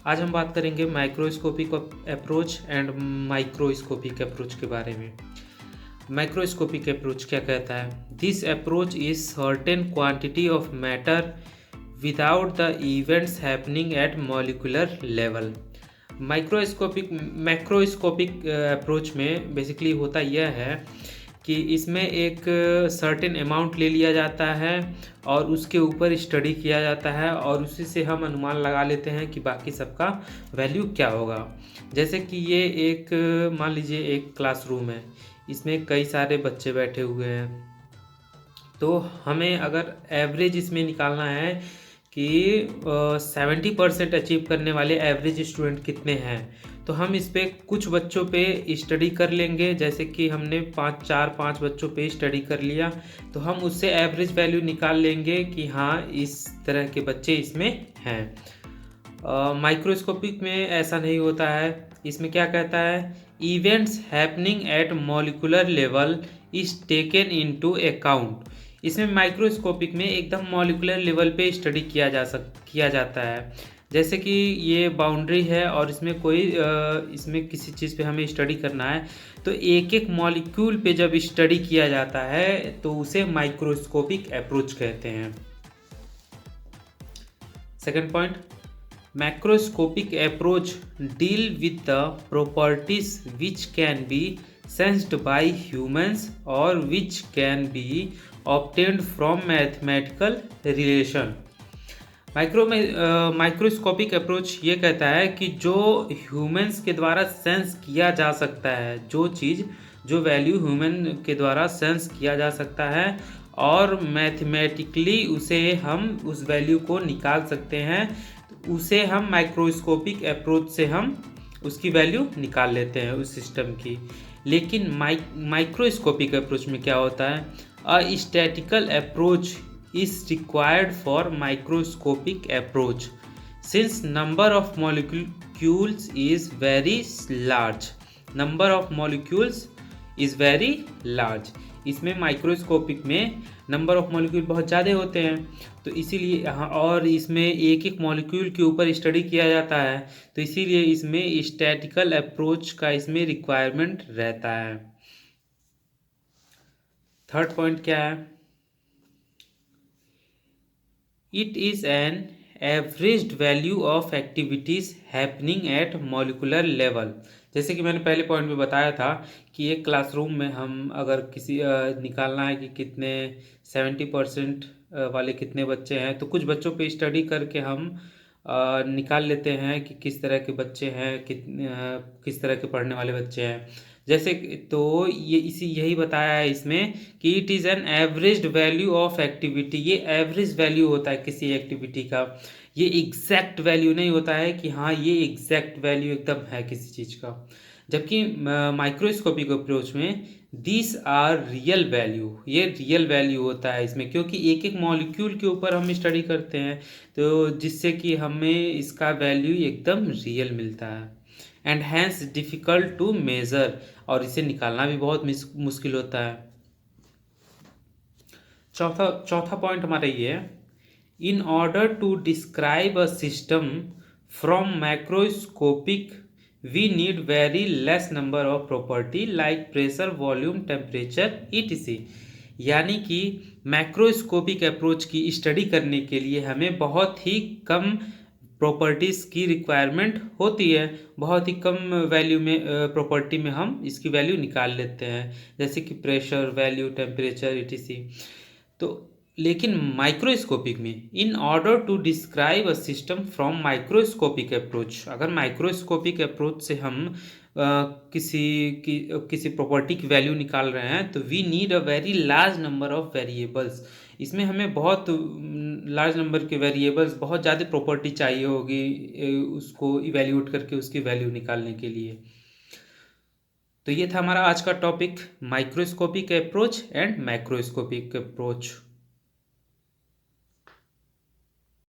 आज हम बात करेंगे microscopic approach and microscopic approach के बारे में। माइक्रोस्कोपिक अप्रोच क्या कहता है? This approach is certain quantity of matter without the events happening at molecular level. Macroscopic approach में बेसिकली होता यह है कि इसमें एक सर्टेन अमाउंट ले लिया जाता है और उसके ऊपर स्टडी किया जाता है और उसी से हम अनुमान लगा लेते हैं कि बाकी सबका वैल्यू क्या होगा। जैसे कि ये एक मान लीजिए एक क्लासरूम है, इसमें कई सारे बच्चे बैठे हुए हैं, तो हमें अगर एवरेज इसमें निकालना है कि 70% अचीव करने वाले एवरेज स्टूडेंट कितने हैं, तो हम इस पर कुछ बच्चों पे स्टडी कर लेंगे। जैसे कि हमने 5 बच्चों पे स्टडी कर लिया, तो हम उससे एवरेज वैल्यू निकाल लेंगे कि हाँ इस तरह के बच्चे इसमें हैं। माइक्रोस्कोपिक में ऐसा नहीं होता है। इसमें क्या कहता है? Events happening at molecular level is taken into account. इसमें माइक्रोस्कोपिक में एकदम मॉलिक्यूलर लेवल पे स्टडी किया जाता है। जैसे कि ये बाउंड्री है और इसमें किसी चीज़ पे हमें स्टडी करना है, तो एक एक मॉलिक्यूल पे जब स्टडी किया जाता है तो उसे माइक्रोस्कोपिक अप्रोच कहते हैं। Second point, macroscopic approach deal with the properties which can be sensed by humans or which can be obtained from mathematical relation। Microscopic approach ये कहता है कि जो ह्यूमंस के द्वारा सेंस किया जा सकता है, जो वैल्यू ह्यूमन के द्वारा सेंस किया जा सकता है और मैथमेटिकली हम उस वैल्यू को निकाल सकते हैं, उसे हम माइक्रोस्कोपिक अप्रोच से हम उसकी वैल्यू निकाल लेते हैं उस सिस्टम की। लेकिन माइक्रोस्कोपिक अप्रोच में क्या होता है? A statical approach is required for microscopic approach since number of molecules is very large। number of molecules is very large। इसमें माइक्रोस्कोपिक में नंबर ऑफ मॉलिक्यूल बहुत ज़्यादा होते हैं, तो इसीलिए और इसमें एक एक मॉलिक्यूल के ऊपर स्टडी किया जाता है, तो इसीलिए इसमें स्टैटिकल अप्रोच का इसमें रिक्वायरमेंट रहता है। थर्ड पॉइंट क्या है? It is an averaged value of activities happening at molecular level. जैसे कि मैंने पहले पॉइंट में बताया था कि एक क्लासरूम में हम अगर किसी निकालना है कि कितने 70% वाले कितने बच्चे हैं, तो कुछ बच्चों पे स्टडी करके हम निकाल लेते हैं कि किस तरह के बच्चे हैं, किस तरह के पढ़ने वाले बच्चे हैं। जैसे तो यही बताया है इसमें कि it is an averaged value of activity. ये एवरेज वैल्यू होता है किसी एक्टिविटी का, ये एग्जैक्ट वैल्यू नहीं होता है कि हाँ ये एग्जैक्ट वैल्यू एकदम है किसी चीज़ का। जबकि माइक्रोस्कोपिक अप्रोच में दिस आर रियल वैल्यू, ये रियल वैल्यू होता है इसमें, क्योंकि एक एक मॉलिक्यूल के ऊपर हम स्टडी करते हैं, तो जिससे कि हमें इसका वैल्यू एकदम रियल मिलता है and hence difficult to measure, और इसे निकालना भी बहुत मुश्किल होता है। चौथा पॉइंट हमारा ये है, in order to describe a system from macroscopic we need very less number of property like pressure, volume, temperature etc। यानी कि मैक्रोस्कोपिक अप्रोच की स्टडी करने के लिए हमें बहुत ही कम प्रॉपर्टीज़ की रिक्वायरमेंट होती है, बहुत ही कम वैल्यू में प्रॉपर्टी में हम इसकी वैल्यू निकाल लेते हैं, जैसे कि प्रेशर, वैल्यू, टेम्परेचर etc। तो लेकिन माइक्रोस्कोपिक में in order to describe a system from microscopic approach, अगर माइक्रोस्कोपिक अप्रोच से हम किसी प्रॉपर्टी की वैल्यू निकाल रहे हैं, तो we need a very large number of variables. इसमें हमें बहुत लार्ज नंबर के वेरिएबल्स, बहुत ज़्यादा प्रॉपर्टी चाहिए होगी उसको इवेल्यूएट करके उसकी वैल्यू निकालने के लिए। तो ये था हमारा आज का topic, microscopic approach and macroscopic approach.